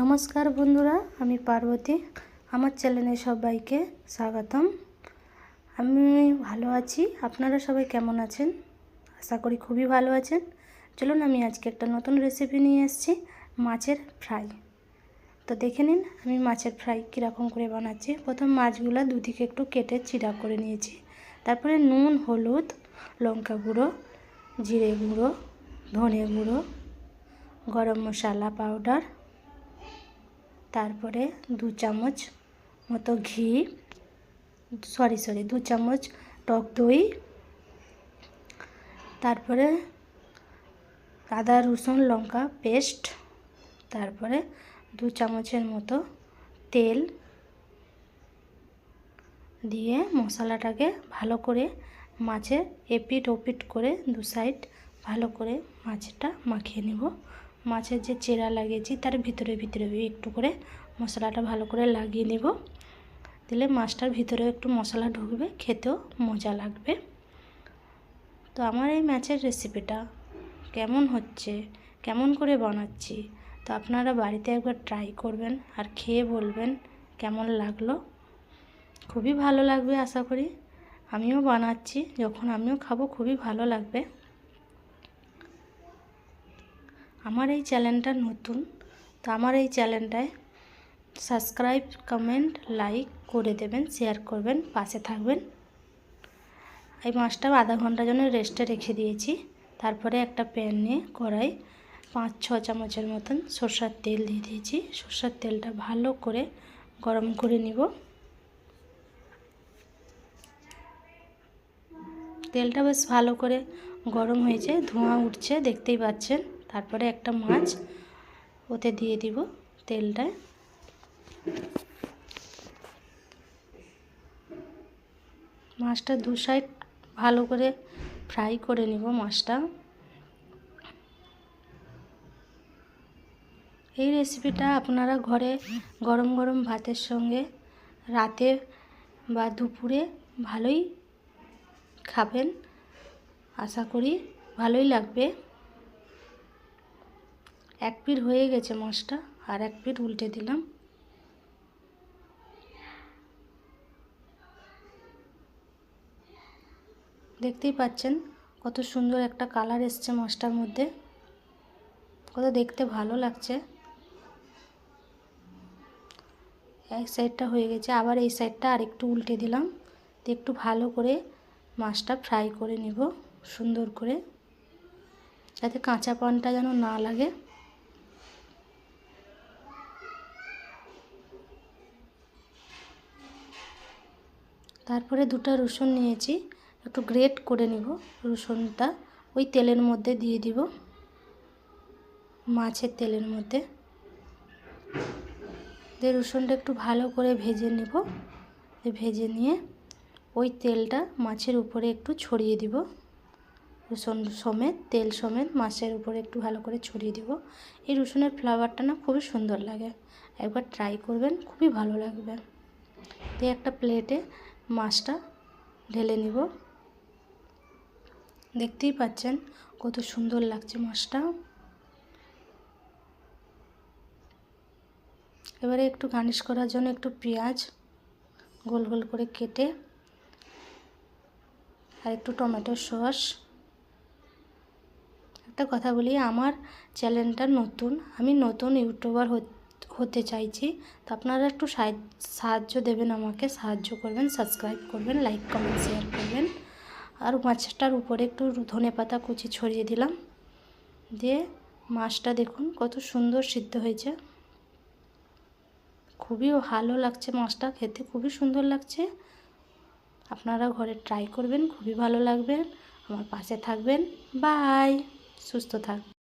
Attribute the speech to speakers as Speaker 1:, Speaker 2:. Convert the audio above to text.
Speaker 1: নমস্কার বন্ধুরা, আমি পার্বতী। আমার চ্যানেলে সবাইকে স্বাগতম। আমি ভালো আছি, আপনারা সবাই কেমন আছেন? আশা করি খুবই ভালো আছেন। চলুন, আমি আজকে একটা নতুন রেসিপি নিয়ে এসেছি, মাছের ফ্রাই। তো দেখে নিন আমি মাছের ফ্রাই কীরকম করে বানাচ্ছি। প্রথম মাছগুলো দুদিকে একটু কেটে চিড়া করে নিয়েছি। তারপরে নুন, হলুদ, লঙ্কা গুঁড়ো, জিরে গুঁড়ো, ধনে গুঁড়ো, গরম মশলা পাউডার, তারপরে 2 চামচ মতো ঘি, 2 চামচ টক দই, তারপরে আদা রসুন লঙ্কা পেস্ট, তারপরে 2 চামচের মতো তেল দিয়ে মশলাটাকে ভালো করে মাছের এপিট ওপিট করে 2 সাইড ভালো করে মাছটা মাখিয়ে নেব। মাছের যে চেরা লাগিয়েছি তার ভিতরে একটু করে মশলাটা ভালো করে লাগিয়ে নেব। দিলে মাছটার ভিতরে একটু মশলা ঢুকবে, খেতেও মজা লাগবে। তো আমার এই মাছের রেসিপিটা কেমন হচ্ছে, কেমন করে বানাচ্ছি, তো আপনারা বাড়িতে একবার ট্রাই করবেন আর খেয়ে বলবেন কেমন লাগলো। খুবই ভালো লাগবে আশা করি। আমিও বানাচ্ছি, যখন আমিও খাবো খুবই ভালো লাগবে। আমার এই চ্যানেলটা নতুন, তো আমার এই চ্যানেলটায় সাবস্ক্রাইব, কমেন্ট, লাইক করে দেবেন, শেয়ার করবেন, পাশে থাকবেন। এই মাছটা আধা ঘন্টার জন্য রেস্টে রেখে দিয়েছি। তারপরে একটা প্যান নিয়ে কড়াই 5-6 চামচের মতন সরষের তেল দিয়ে দিয়েছি। সরষের তেলটা ভালো করে গরম করে নিব। তেলটা বেশ ভালো করে গরম হয়েছে, ধোঁয়া উঠছে, দেখতেই পাচ্ছেন। তারপরে একটা মাছ ওতে দিয়ে দিব তেলটায়। মাছটা 2 সাইড ভালো করে ফ্রাই করে নিব মাছটা। এই রেসিপিটা আপনারা ঘরে গরম গরম ভাতের সঙ্গে রাতে বা দুপুরে ভালোই খাবেন, আশা করি ভালোই লাগবে। এক পিঠ হয়ে গেছে মাছটা, আর এক পিঠ উল্টে দিলাম। দেখতেই পাচ্ছেন কত সুন্দর একটা কালার এসছে মাছটার মধ্যে, কত দেখতে ভালো লাগছে। এক সাইডটা হয়ে গেছে, আবার এই সাইডটা আরেকটু উল্টে দিলাম। একটু ভালো করে মাছটা ফ্রাই করে নেব সুন্দর করে, যাতে কাঁচা পানটা যেন না লাগে। তারপরে 2টা রসুন নিয়েছি, একটু গ্রেট করে নিব। রসুনটা ওই তেলের মধ্যে দিয়ে দিব, মাছের তেলের মধ্যে দিয়ে রসুনটা একটু ভালো করে ভেজে নেব। ভেজে নিয়ে ওই তেলটা মাছের উপরে একটু ছড়িয়ে দিব। রসুন সমেত তেল সমেত মাছের উপরে একটু ভালো করে ছড়িয়ে দিব। এই রসুনের ফ্লেভারটা না খুবই সুন্দর লাগে, একবার ট্রাই করবেন, খুবই ভালো লাগবে। দিয়ে একটা প্লেটে মাছটা ঢেলে নিব। দেখতেই পাচ্ছেন কত সুন্দর লাগছে মাছটা। এবারে একটু গার্নিশ করার জন্য একটু পেঁয়াজ গোল গোল করে কেটে আর একটু টমেটো সস। একটা কথা বলি, আমার চ্যানেলটা নতুন, আমি নতুন ইউটিউবার হতে চাইছি। তো আপনারা একটু সাহায্য দেবেন, আমাকে সাহায্য করবেন, সাবস্ক্রাইব করবেন, লাইক কমেন্ট শেয়ার করবেন। আর মাছটার উপরে একটু ধনেপাতা কুচি ছড়িয়ে দিলাম। দিয়ে মাছটা দেখুন কত সুন্দর সিদ্ধ হয়েছে, খুবই ভালো লাগছে মাছটা, খেতে খুবই সুন্দর লাগছে। আপনারা ঘরে ট্রাই করবেন, খুবই ভালো লাগবে। আমার পাশে থাকবেন। বাই, সুস্থ থাকবেন।